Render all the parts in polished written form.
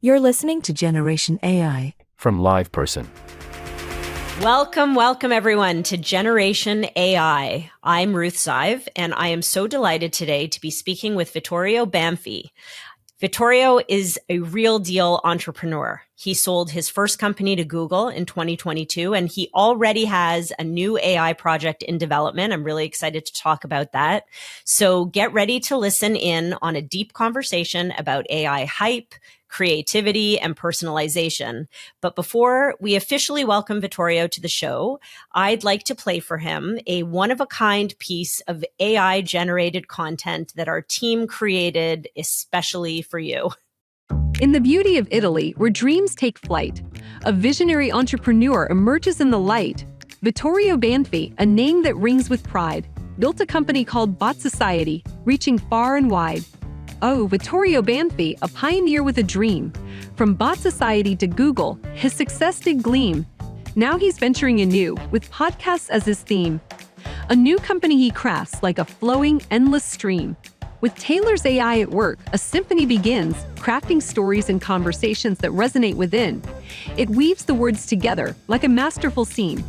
You're listening to Generation AI from Live Person. Welcome everyone to Generation AI. I'm Ruth Zive, and I am so delighted today to be speaking with Vittorio Banfi. Vittorio is a real deal entrepreneur. He sold his first company to Google in 2022, and he already has a new AI project in development. I'm really excited to talk about that. So get ready to listen in on a deep conversation about AI hype, creativity, and personalization. But before we officially welcome Vittorio to the show, I'd like to play for him a one-of-a-kind piece of AI-generated content that our team created especially for you. In the beauty of Italy, where dreams take flight, a visionary entrepreneur emerges in the light. Vittorio Banfi, a name that rings with pride, built a company called Bot Society, reaching far and wide. Oh, Vittorio Banfi, a pioneer with a dream. From Bot Society to Google, his success did gleam. Now he's venturing anew, with podcasts as his theme. A new company he crafts like a flowing, endless stream. With Tailor's AI at work, a symphony begins, crafting stories and conversations that resonate within. It weaves the words together like a masterful scene,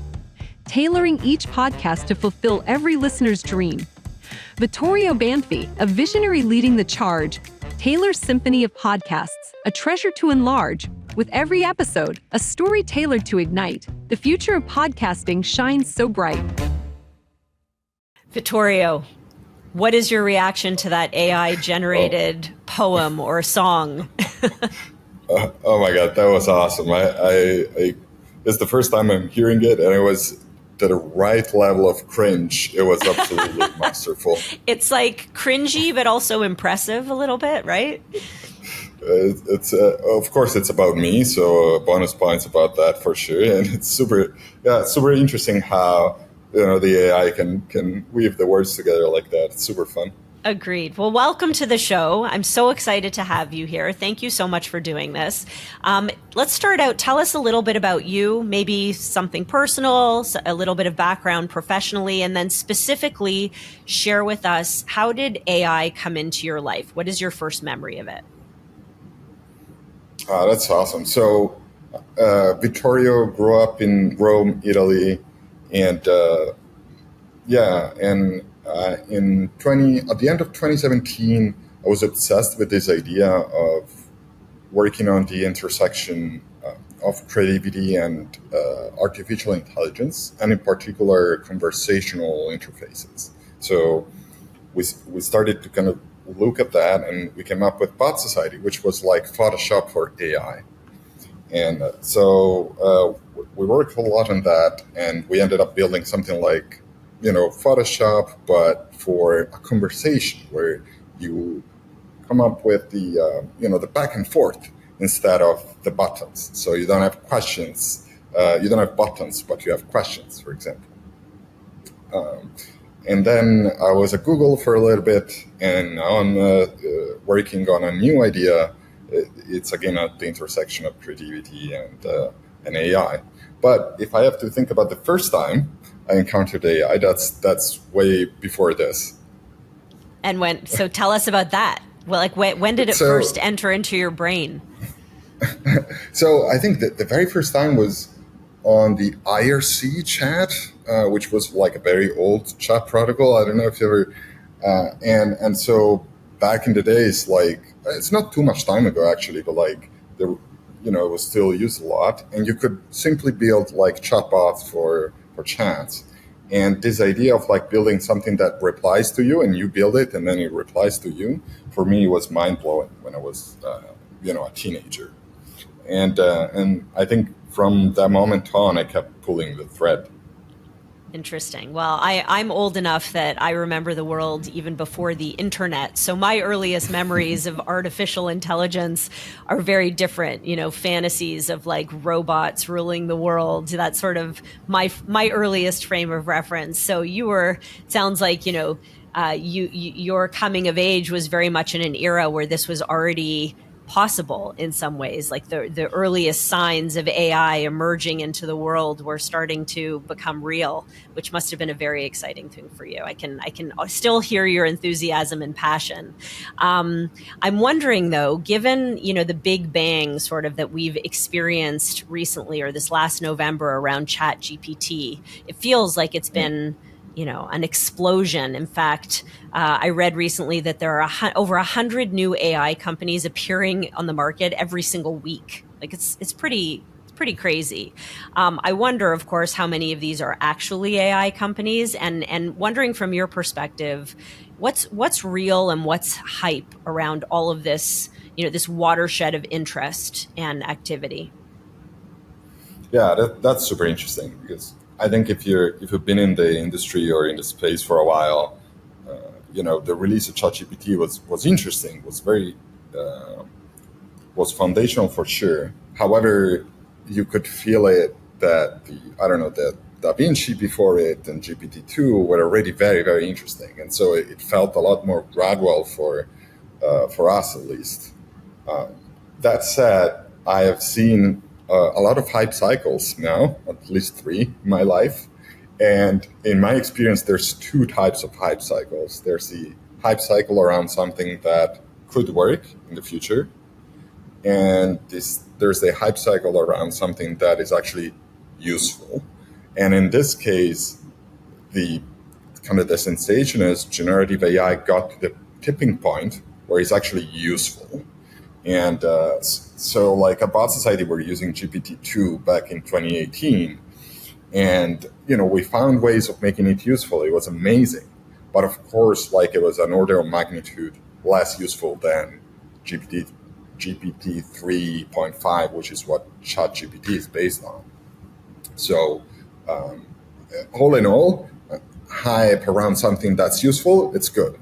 tailoring each podcast to fulfill every listener's dream. Vittorio Banfi, a visionary leading the charge. Tailor's symphony of podcasts, a treasure to enlarge. With every episode, a story tailored to ignite. The future of podcasting shines so bright. Vittorio, what is your reaction to that AI-generated poem or song? Oh my God, that was awesome. It's the first time I'm hearing it, and it was to the right level of cringe. It was absolutely masterful. It's like cringy, but also impressive a little bit, right? It's of course it's about me, so bonus points about that for sure. And it's super interesting how the AI can weave the words together like that. It's super fun. Agreed. Well, welcome to the show. I'm so excited to have you here. Thank you so much for doing this. Let's start out. Tell us a little bit about you, maybe something personal, a little bit of background professionally, and then specifically share with us, how did AI come into your life? What is your first memory of it? That's awesome. So Vittorio grew up in Rome, Italy, and at the end of 2017, I was obsessed with this idea of working on the intersection of creativity and artificial intelligence, and in particular, conversational interfaces. So we started to kind of look at that, and we came up with Bot Society, which was like Photoshop for AI. And so we worked a lot on that, and we ended up building something like Photoshop, but for a conversation where you come up with the back and forth instead of the buttons. So you don't have questions, you don't have buttons, but you have questions, for example. And then I was at Google for a little bit, and now I'm working on a new idea. It's again at the intersection of creativity and AI. But if I have to think about the first time I encountered AI, that's way before this. And so tell us about that. Well, when did it first enter into your brain? So I think that the very first time was on the IRC chat, which was like a very old chat protocol. I don't know if you ever, and so back in the days, like, it's not too much time ago actually, but like it was still used a lot, and you could simply build like chatbots for chats. And this idea of like building something that replies to you, and you build it and then it replies to you, for me was mind blowing when I was a teenager. And I think from that moment on, I kept pulling the thread. Interesting. Well, I'm old enough that I remember the world even before the internet. So my earliest memories of artificial intelligence are very different, fantasies of like robots ruling the world. That's sort of my earliest frame of reference. So sounds like, your coming of age was very much in an era where this was already possible in some ways. Like the earliest signs of AI emerging into the world were starting to become real, which must have been a very exciting thing for you. I can still hear your enthusiasm and passion. I'm wondering though, given, the big bang sort of that we've experienced recently or this last November around ChatGPT, it feels like it's been an explosion. In fact, I read recently that there are over 100 new AI companies appearing on the market every single week. Like it's pretty crazy. I wonder, of course, how many of these are actually AI companies, and wondering from your perspective, what's real and what's hype around all of this, this watershed of interest and activity. Yeah, that's super interesting, because I think if you've been in the industry or in the space for a while, the release of ChatGPT was interesting, was very was foundational for sure. However, you could feel it that that Da Vinci before it and GPT-2 were already very, very interesting, and so it felt a lot more gradual for us at least. That said, I have seen a lot of hype cycles now, at least 3 in my life. And in my experience, there's 2 types of hype cycles. There's the hype cycle around something that could work in the future. And there's the hype cycle around something that is actually useful. And in this case, the sensation is generative AI got to the tipping point where it's actually useful. And so like at Bot Society, we're using GPT-2 back in 2018. And, we found ways of making it useful. It was amazing. But of course, like it was an order of magnitude less useful than GPT 3.5, which is what ChatGPT is based on. So all in all, hype around something that's useful, it's good.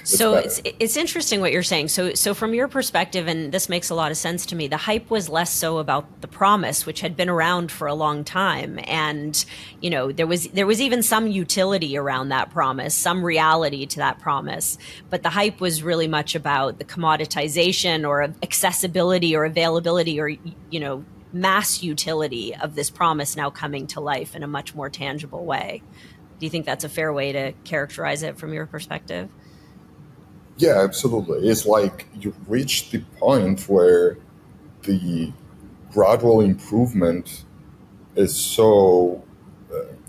So it's interesting what you're saying. So from your perspective, and this makes a lot of sense to me, the hype was less so about the promise, which had been around for a long time, and there was even some utility around that promise, some reality to that promise. But the hype was really much about the commoditization or accessibility or availability or mass utility of this promise now coming to life in a much more tangible way. Do you think that's a fair way to characterize it from your perspective? Yeah, absolutely. It's like you've reached the point where the gradual improvement is so,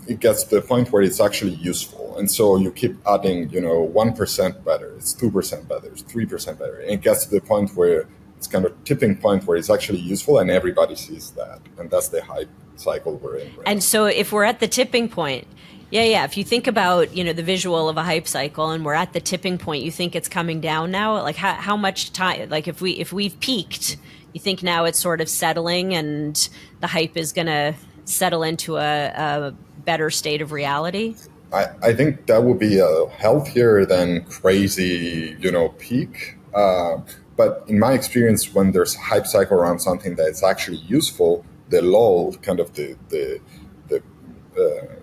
it gets to the point where it's actually useful. And so you keep adding, 1% better, it's 2% better, it's 3% better. And it gets to the point where it's kind of tipping point where it's actually useful and everybody sees that. And that's the hype cycle we're in. Right? And so if we're at the tipping point, yeah. If you think about, the visual of a hype cycle and we're at the tipping point, you think it's coming down now? Like how much time, like if we've peaked, you think now it's sort of settling and the hype is going to settle into a better state of reality? I think that would be a healthier than crazy, peak. But in my experience, when there's a hype cycle around something that is actually useful, the lull, kind of the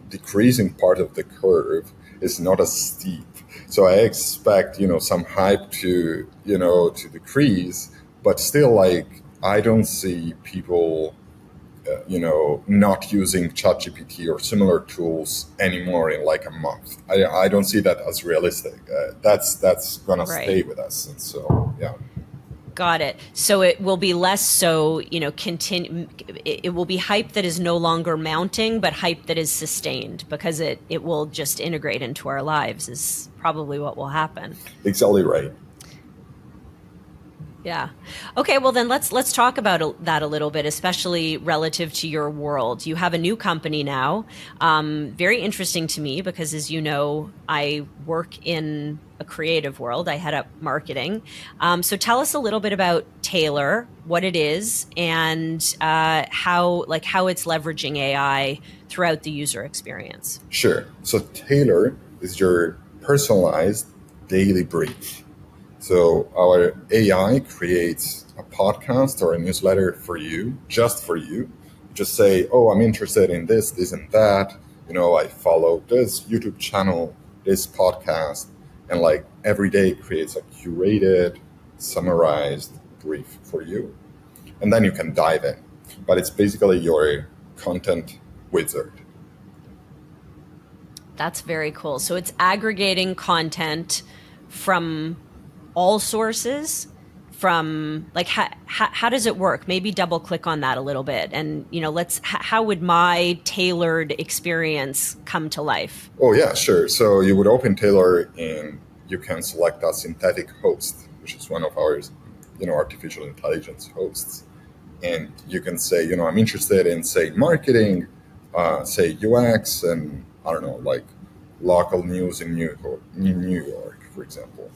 decreasing part of the curve is not as steep. So I expect, some hype to decrease, but still, like, I don't see people, not using ChatGPT or similar tools anymore in like a month. I don't see that as realistic. That's gonna stay with us. And so, yeah. Got it. So it will be less so, it will be hype that is no longer mounting, but hype that is sustained because it will just integrate into our lives is probably what will happen. Exactly right. Yeah. Okay, well then let's talk about that a little bit, especially relative to your world. You have a new company now. Very interesting to me because, as you know, I work in a creative world. I head up marketing. So tell us a little bit about Tailor, what it is, and how it's leveraging AI throughout the user experience. Sure. So Tailor is your personalized daily brief. So our AI creates a podcast or a newsletter for you, just for you. Just say, oh, I'm interested in this, this, and that. I follow this YouTube channel, this podcast, and like every day creates a curated, summarized brief for you. And then you can dive in. But it's basically your content wizard. That's very cool. So it's aggregating content from all sources, from like how does it work? Maybe double click on that a little bit, and how would my tailored experience come to life? Oh yeah, sure. So you would open Tailor and you can select a synthetic host, which is one of our artificial intelligence hosts, and you can say, I'm interested in, say, marketing, say UX, and I don't know, like local news in New York, for example.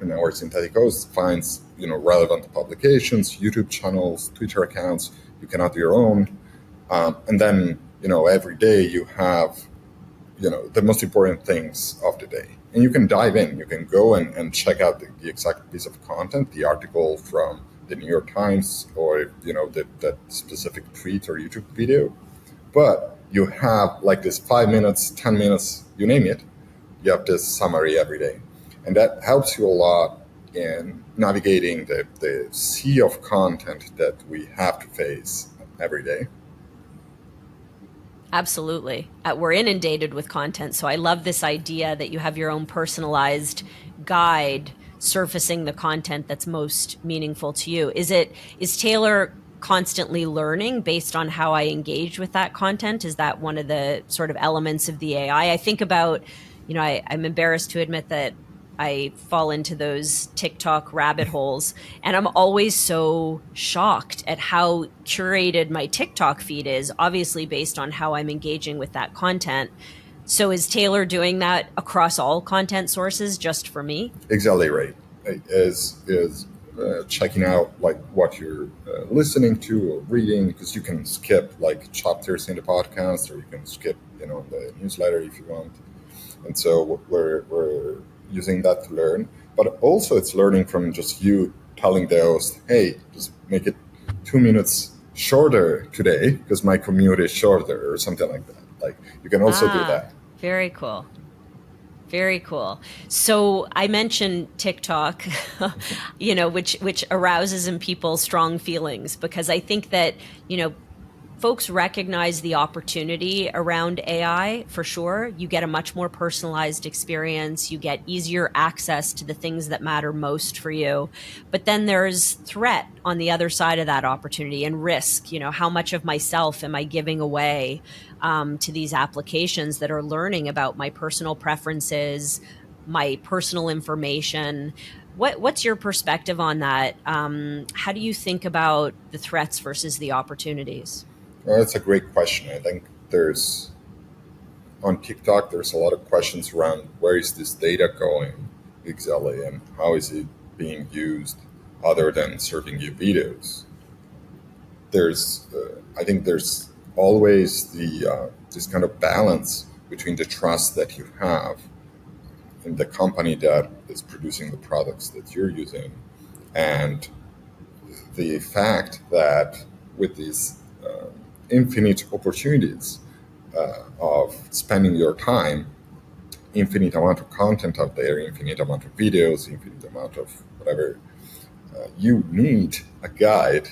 And our synthetic host finds, relevant publications, YouTube channels, Twitter accounts. You can add your own, and then, every day you have, the most important things of the day. And you can dive in. You can go and check out the exact piece of content, the article from the New York Times, or that specific tweet or YouTube video. But you have like this 5 minutes, 10 minutes, you name it. You have this summary every day, and that helps you a lot in navigating the sea of content that we have to face every day. Absolutely. We're inundated with content. So I love this idea that you have your own personalized guide surfacing the content that's most meaningful to you. Is Tailor constantly learning based on how I engage with that content? Is that one of the sort of elements of the AI? I think about, I'm embarrassed to admit that I fall into those TikTok rabbit holes, and I'm always so shocked at how curated my TikTok feed is, obviously based on how I'm engaging with that content. So is Tailor doing that across all content sources just for me? Exactly right. Is checking out like what you're listening to or reading, because you can skip like chapters in the podcast, or you can skip the newsletter if you want. And so we're using that to learn, but also it's learning from just you telling the host, hey, just make it 2 minutes shorter today because my commute is shorter, or something like that. Like you can also do that. Very cool. Very cool. So I mentioned TikTok, which arouses in people strong feelings, because I think that, folks recognize the opportunity around AI for sure. You get a much more personalized experience. You get easier access to the things that matter most for you. But then there's threat on the other side of that opportunity, and risk. How much of myself am I giving away to these applications that are learning about my personal preferences, my personal information? What's your perspective on that? How do you think about the threats versus the opportunities? Well, that's a great question. I think on TikTok, there's a lot of questions around where is this data going exactly, and how is it being used other than serving you videos. I think there's always this kind of balance between the trust that you have in the company that is producing the products that you're using, and the fact that with these infinite opportunities of spending your time, infinite amount of content out there, infinite amount of videos, infinite amount of whatever, you need a guide.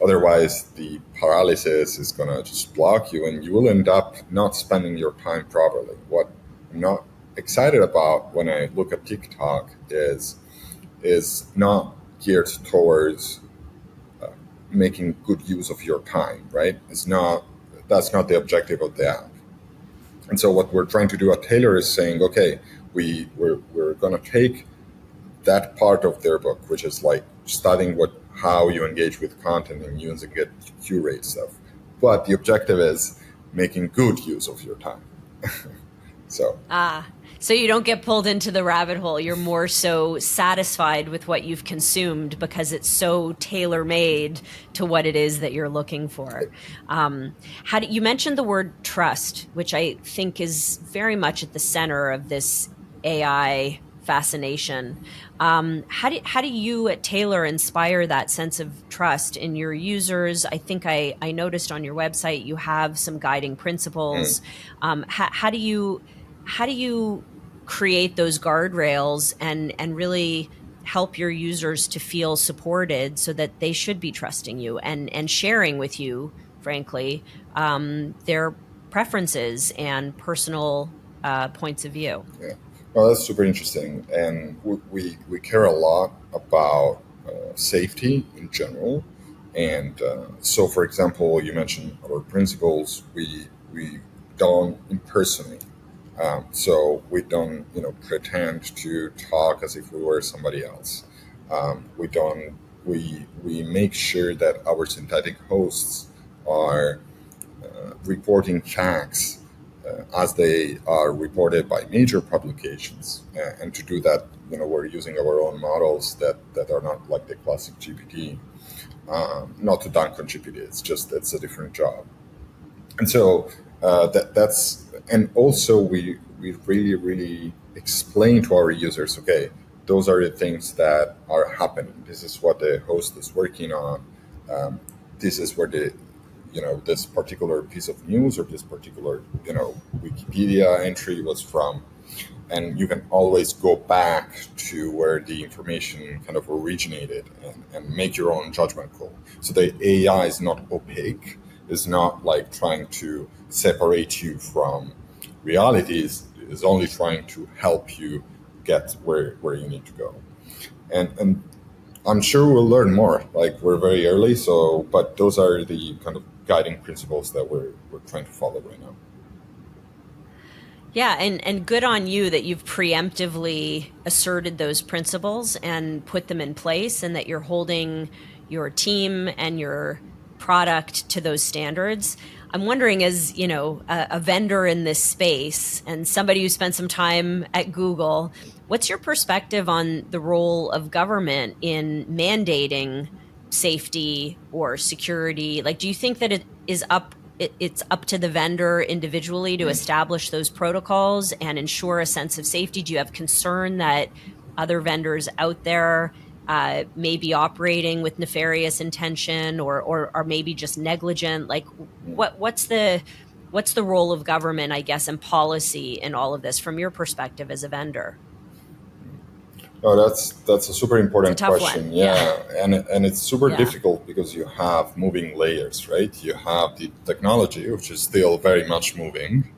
Otherwise, the paralysis is going to just block you, and you will end up not spending your time properly. What I'm not excited about when I look at TikTok is not geared towards making good use of your time, right? That's not the objective of the app. And so what we're trying to do at Tailor is saying, okay, we're going to take that part of their book, which is like studying how you engage with content and using it to curate stuff. But the objective is making good use of your time. So you don't get pulled into the rabbit hole. You're more so satisfied with what you've consumed because it's so tailor-made to what it is that you're looking for. You mentioned the word trust, which I think is very much at the center of this AI fascination. How do you at Tailor inspire that sense of trust in your users? I think I noticed on your website you have some guiding principles. How do you create those guardrails and really help your users to feel supported so that they should be trusting you and sharing with you, frankly, their preferences and personal points of view. Yeah. Well, that's super interesting. And we care a lot about safety in general. And so, for example, you mentioned our principles. We don't impersonate. So we don't, pretend to talk as if we were somebody else. We don't. We make sure that our synthetic hosts are reporting facts as they are reported by major publications. And to do that, we're using our own models that are not like the classic GPT. Not to dunk on GPT, it's a different job. And so that's and also we really really explain to our users, okay, those are the things that are happening. This is what the host is working on. This is where this particular piece of news or this particular Wikipedia entry was from, and you can always go back to where the information kind of originated and make your own judgment call. So the AI is not opaque. It's not like trying to separate you from reality. It's only trying to help you get where you need to go. And I'm sure we'll learn more. Like, we're very early, but those are the kind of guiding principles that we're trying to follow right now. Yeah, and good on you that you've preemptively asserted those principles and put them in place, and that you're holding your team and your product to those standards. I'm wondering, as a vendor in this space and somebody who spent some time at Google, what's your perspective on the role of government in mandating safety or security? Like, do you think that it's up to the vendor individually to establish those protocols and ensure a sense of safety? Do you have concern that other vendors out there may be operating with nefarious intention or are maybe just negligent? Like, what's the role of government, I guess, and policy in all of this from your perspective as a vendor? Oh, that's a super important question. One. Yeah. And it's super difficult because you have moving layers, right? You have the technology, which is still very much moving.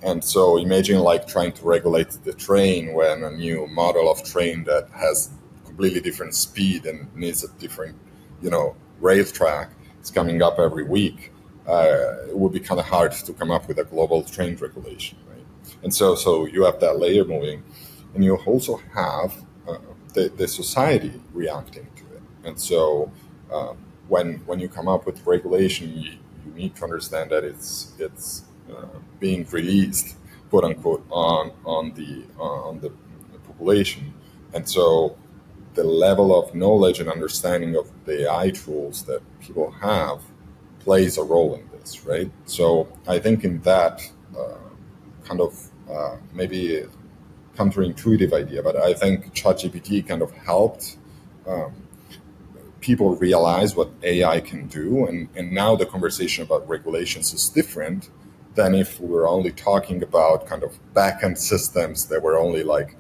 And so imagine like trying to regulate the train when a new model of train that has completely different speed and needs a different, rail track is coming up every week. It would be kind of hard to come up with a global train regulation, right? And so you have that layer moving, and you also have the society reacting to it. And so when you come up with regulation, you need to understand that it's being released, quote unquote, on the population. And so the level of knowledge and understanding of the AI tools that people have plays a role in this, right? So I think in that kind of maybe counterintuitive idea, but I think ChatGPT kind of helped people realize what AI can do. And now the conversation about regulations is different than if we were only talking about kind of back-end systems that were only like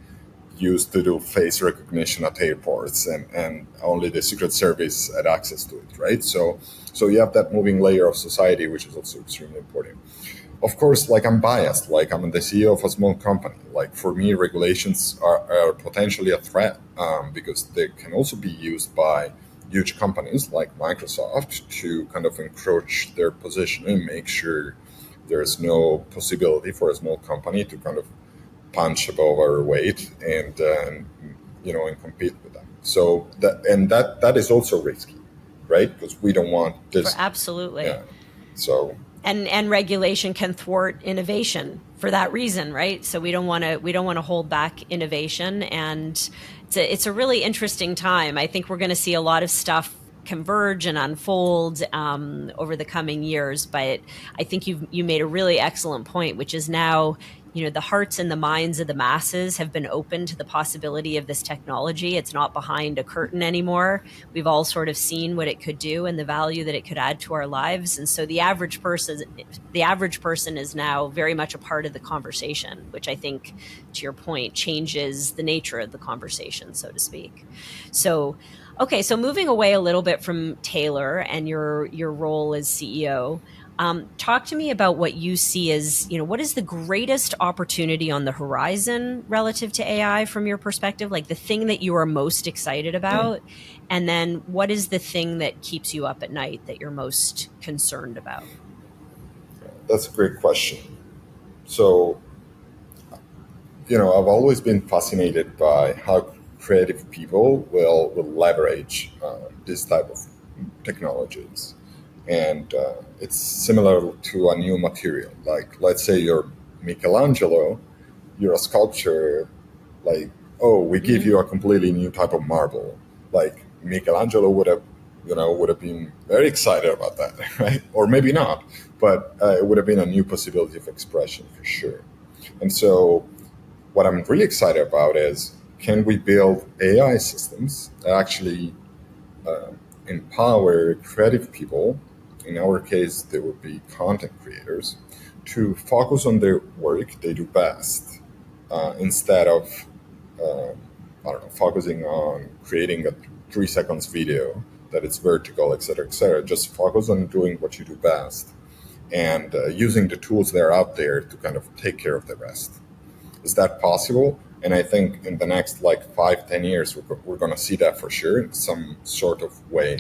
used to do face recognition at airports and only the Secret Service had access to it, right? So you have that moving layer of society, which is also extremely important. Of course, like, I'm biased, like, I'm the CEO of a small company. Like, for me, regulations are potentially a threat because they can also be used by huge companies like Microsoft to kind of encroach their position and make sure there's no possibility for a small company to kind of punch above our weight and compete with them. So that is also risky, right? Because we don't want this. Absolutely. Yeah. So. And regulation can thwart innovation for that reason, right? So we don't want to hold back innovation, and it's a really interesting time. I think we're going to see a lot of stuff converge and unfold over the coming years. But I think you made a really excellent point, which is now the hearts and the minds of the masses have been open to the possibility of this technology. It's not behind a curtain anymore. We've all sort of seen what it could do and the value that it could add to our lives. And so the average person is now very much a part of the conversation, which I think, to your point, changes the nature of the conversation, so to speak. So, okay, so moving away a little bit from Tailor and your role as CEO, talk to me about what you see as, what is the greatest opportunity on the horizon relative to AI from your perspective, like the thing that you are most excited about? And then what is the thing that keeps you up at night that you're most concerned about? That's a great question. So, I've always been fascinated by how creative people will leverage this type of technologies. And it's similar to a new material. Like, let's say you're Michelangelo, you're a sculptor, like, oh, we give you a completely new type of marble. Like, Michelangelo would have been very excited about that, right? Or maybe not, but it would have been a new possibility of expression for sure. And so what I'm really excited about is, can we build AI systems that actually empower creative people? In our case, they would be content creators, to focus on their work they do best, instead of, focusing on creating a 3 seconds video that is vertical, et cetera, et cetera. Just focus on doing what you do best and using the tools that are out there to kind of take care of the rest. Is that possible? And I think in the next 5-10 years, we're going to see that for sure in some sort of way.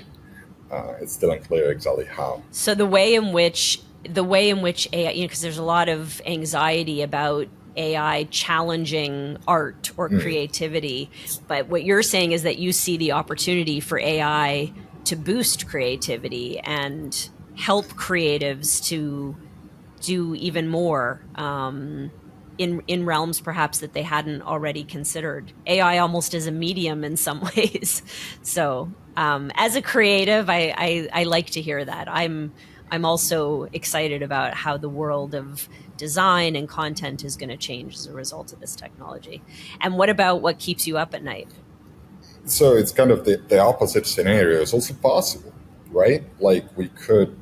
It's still unclear exactly how. So the way in which AI, because there's a lot of anxiety about AI challenging art or creativity, but what you're saying is that you see the opportunity for AI to boost creativity and help creatives to do even more in realms perhaps that they hadn't already considered. AI almost as a medium in some ways. So as a creative, I like to hear that. I'm also excited about how the world of design and content is going to change as a result of this technology. And what keeps you up at night? So it's kind of the opposite scenario is also possible, right? Like we could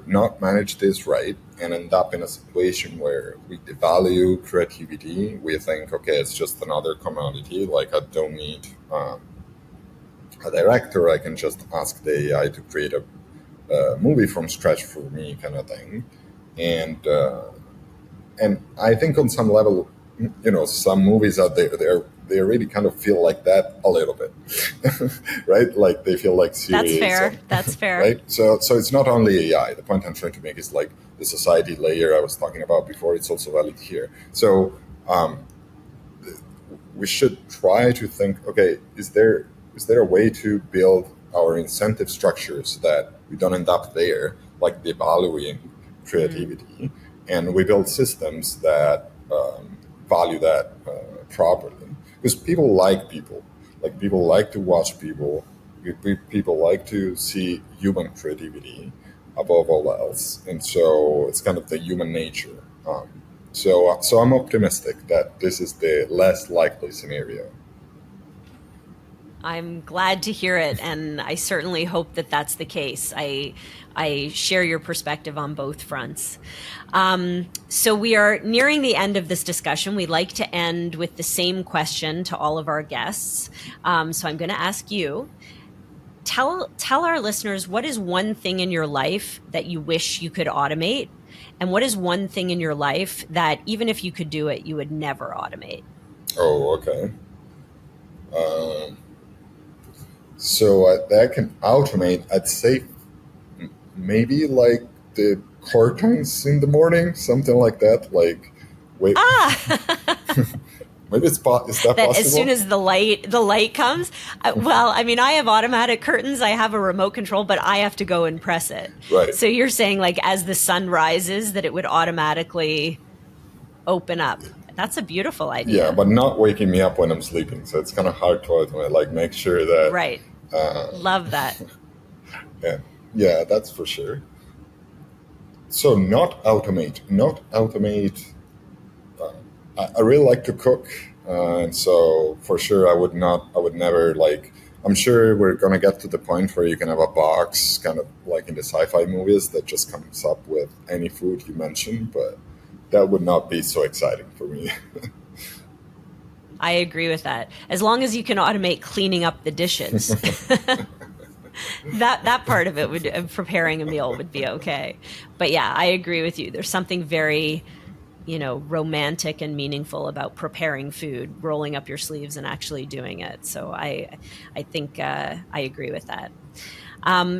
not manage this right and end up in a situation where we devalue creativity. We think, okay, it's just another commodity. Like I don't need a director. I can just ask the AI to create a movie from scratch for me, kind of thing. And I think on some level, some movies out there, they really kind of feel like that a little bit, right? Like they feel like series. That's fair. Right? So it's not only AI. The point I'm trying to make is like the society layer I was talking about before. It's also valid here. So we should try to think, okay, is there a way to build our incentive structures so that we don't end up there, like devaluing creativity, and we build systems that value that properly? Because people like people. Like people like to watch people. People like to see human creativity above all else, and so it's kind of the human nature. So I'm optimistic that this is the less likely scenario. I'm glad to hear it, and I certainly hope that that's the case. I share your perspective on both fronts. So we are nearing the end of this discussion. We'd like to end with the same question to all of our guests. So I'm going to ask you, tell our listeners, what is one thing in your life that you wish you could automate? And what is one thing in your life that even if you could do it, you would never automate? Oh, okay. So that I can automate, I'd say maybe like the curtains in the morning, something like that. Like, wait, maybe is that possible? As soon as the light comes. Well, I mean, I have automatic curtains. I have a remote control, but I have to go and press it. Right. So you're saying like as the sun rises, that it would automatically open up. That's a beautiful idea. Yeah, but not waking me up when I'm sleeping. So it's kind of hard to automate. Like make sure that. Right. Love that. Yeah, that's for sure. So not automate. I really like to cook, and so for sure I would never like. I'm sure we're gonna get to the point where you can have a box, kind of like in the sci-fi movies, that just comes up with any food you mention, but that would not be so exciting for me. I agree with that. As long as you can automate cleaning up the dishes. that part of it would preparing a meal would be okay. But yeah, I agree with you. There's something very, romantic and meaningful about preparing food, rolling up your sleeves and actually doing it. So I think I agree with that.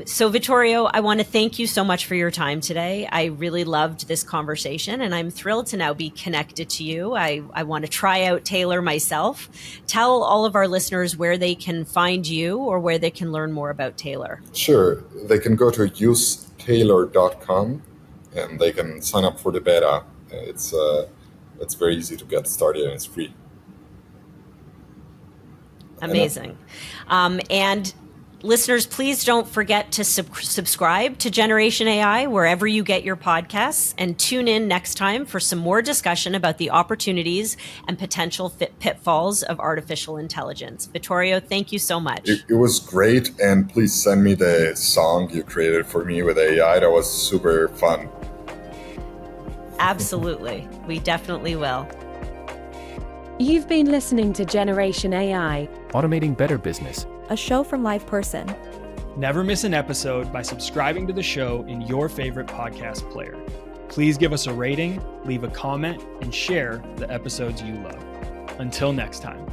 So Vittorio, I want to thank you so much for your time today. I really loved this conversation, and I'm thrilled to now be connected to you. I want to try out Tailor myself. Tell all of our listeners where they can find you or where they can learn more about Tailor. Sure. They can go to usetailor.com and they can sign up for the beta. It's very easy to get started and it's free. Amazing. And listeners, please don't forget to subscribe to Generation AI wherever you get your podcasts, and tune in next time for some more discussion about the opportunities and potential pitfalls of artificial intelligence. Vittorio, thank you so much. It was great, and please send me the song you created for me with AI. That was super fun. Absolutely. We definitely will. You've been listening to Generation AI. Automating better business. A show from LivePerson. Never miss an episode by subscribing to the show in your favorite podcast player. Please give us a rating, leave a comment, and share the episodes you love. Until next time.